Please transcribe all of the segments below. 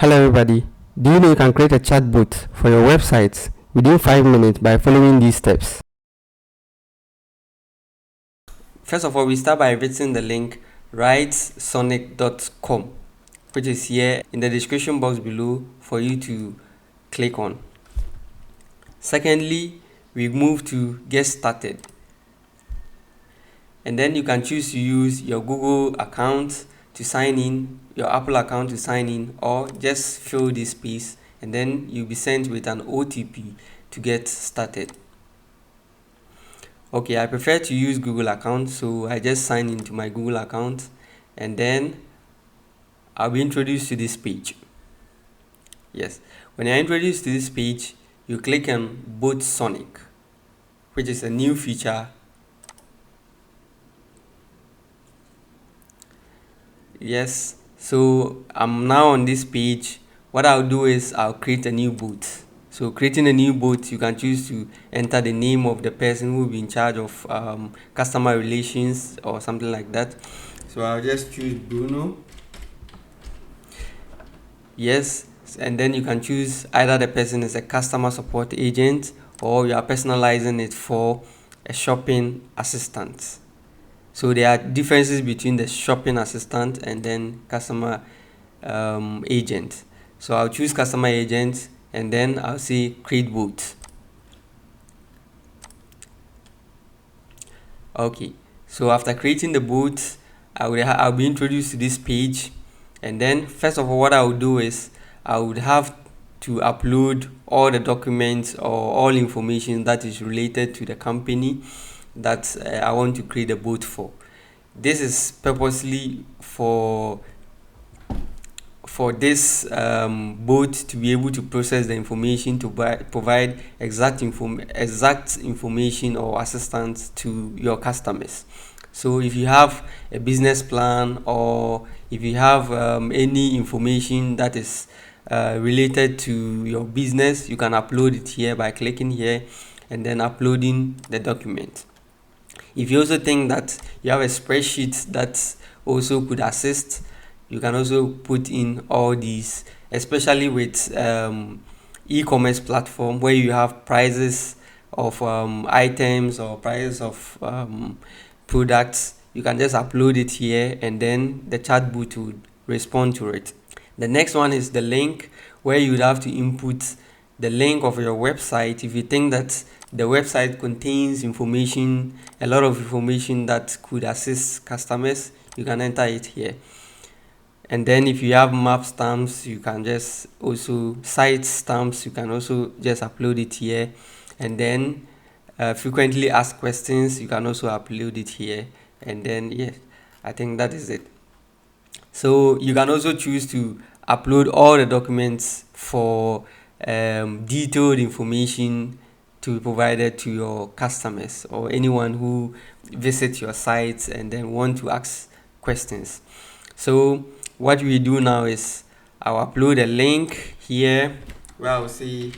Hello everybody. Do you know you can create a chatbot for your website within 5 minutes by following these steps? First of all, we start by visiting the link writesonic.com, which is here in the description box below for you to click on. Secondly, we move to get started, and then you can choose to use your Google account to sign in, your Apple account to sign in, or just fill this space and then you'll be sent with an OTP to get started. Okay, I prefer to use Google account, so I just sign into my Google account and then I'll be introduced to this page. Yes, when you're introduced to this page, you click on Bot Sonic, which is a new feature. Yes, so I'm now on this page. What I'll do is I'll create a new bot. So creating a new bot, you can choose to enter the name of the person who will be in charge of customer relations or something like that. So I'll just choose Bruno. Yes, and then you can choose either the person is a customer support agent or you are personalizing it for a shopping assistant. So there are differences between the shopping assistant and then customer agent. So I'll choose customer agent and then I'll say create bot. Okay, so after creating the bot, I'll be introduced to this page, and then first of all what I will do is I would have to upload all the documents or all information that is related to the company that I want to create a bot for. This is purposely for this bot to be able to process the information to provide exact information or assistance to your customers. So if you have a business plan or if you have any information that is related to your business, you can upload it here by clicking here and then uploading the document. If you also think that you have a spreadsheet that also could assist, you can also put in all these, especially with e-commerce platform where you have prices of items or prices of products. You can just upload it here and then the chatbot would respond to it. The next one is the link, where you would have to input the link of your website. If you think that the website contains information, a lot of information that could assist customers, you can enter it here. And then if you have map stamps, you can just also site stamps, you can also just upload it here. And then frequently asked questions, you can also upload it here. And then yes, I think that is it. So you can also choose to upload all the documents for detailed information to be provided to your customers or anyone who visits your sites and then want to ask questions. So what we do now is I'll upload a link here where I'll say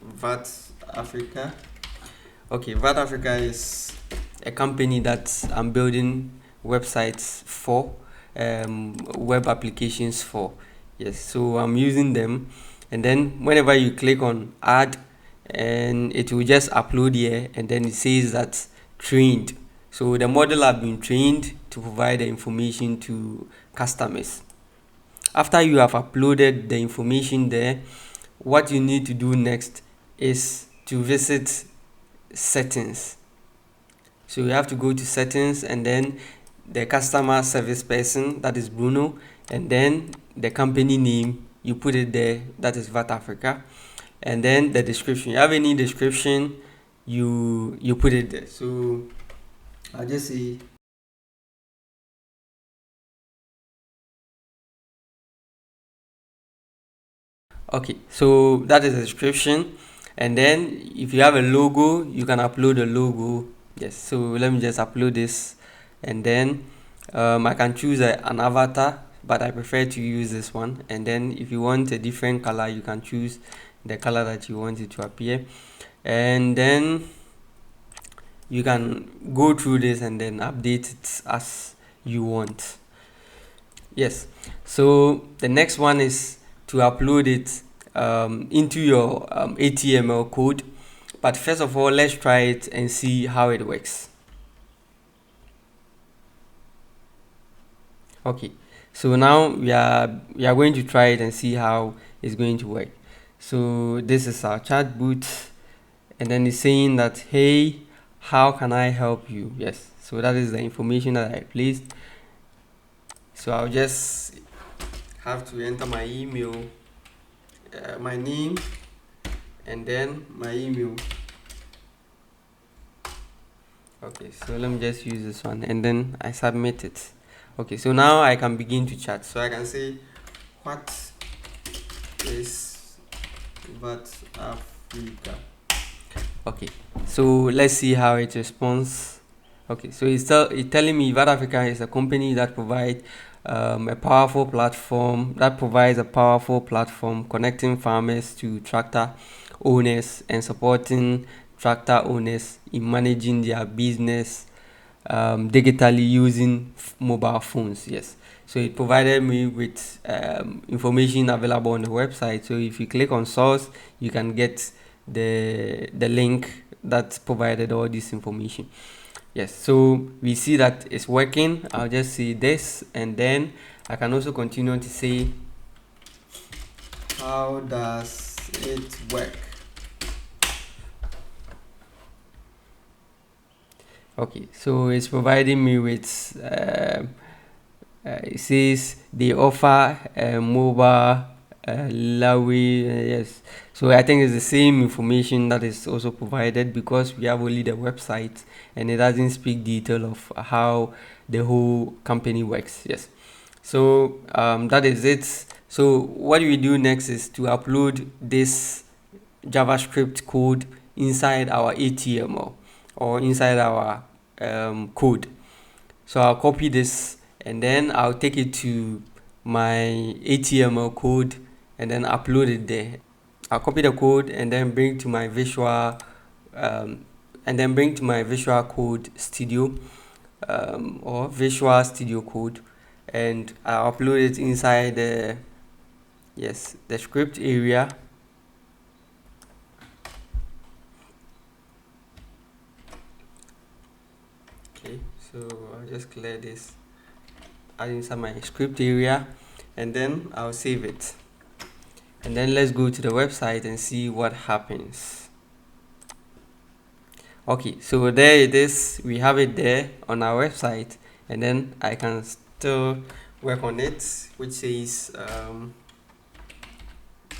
VAT Africa. Okay, VAT Africa is a company that I'm building websites for, web applications for. Yes, so I'm using them, and then whenever you click on add, and it will just upload here, and then it says that trained. So the model have been trained to provide the information to customers. After you have uploaded the information there, what you need to do next is to visit settings. So you have to go to settings and then the customer service person, that is Bruno, and then the company name, you put it there, that is VAT Africa, and then the description. You have any description, you put it there. So I'll just say okay, so that is the description. And then if you have a logo, you can upload a logo. Yes, so let me just upload this, and then I can choose an avatar, but I prefer to use this one. And then if you want a different color, you can choose the color that you want it to appear, and then you can go through this and then update it as you want. Yes, so the next one is to upload it into your HTML code. But first of all, let's try it and see how it works. Okay, so now we are going to try it and see how it's going to work. So this is our chatbot, and then it's saying that, hey, how can I help you? Yes, so that is the information that I placed. So I'll just have to enter my email, my name, and then my email. Okay, so let me just use this one, and then I submit it. Okay, so now I can begin to chat. So I can say, what is VAT Africa? Okay, so let's see how it responds. Okay, so it's telling me VAT Africa is a company that provides a powerful platform connecting farmers to tractor owners and supporting tractor owners in managing their business digitally using mobile phones. Yes, so it provided me with information available on the website. So if you click on source, you can get the link that provided all this information. Yes, so we see that it's working. I'll just see this, and then I can also continue to say, how does it work? Okay, so it's providing me with it says they offer mobile yes, so I think it's the same information that is also provided, because we have only the website and it doesn't speak detail of how the whole company works. Yes, so that is it. So what we do next is to upload this JavaScript code inside our HTML or inside our code. So I'll copy this and then I'll take it to my HTML code and then upload it there. I'll copy the code and then bring to my Visual Code Studio or Visual Studio Code, and I'll upload it inside the script area. Okay, so I'll just clear this, add inside my script area, and then I'll save it. And then let's go to the website and see what happens. Okay, so there it is. We have it there on our website, and then I can still work on it, which says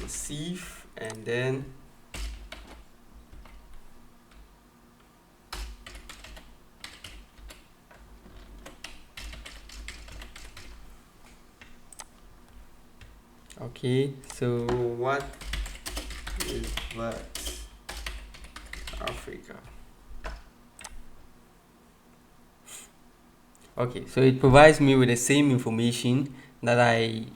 receive, and then okay, so what is VAT Africa? Okay, so it provides me with the same information that I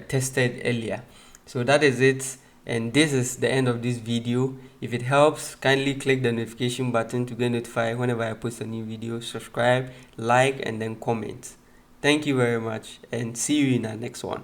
tested earlier. So that is it, and this is the end of this video. If it helps, kindly click the notification button to get notified whenever I post a new video. Subscribe, like, and then comment. Thank you very much, and see you in our next one.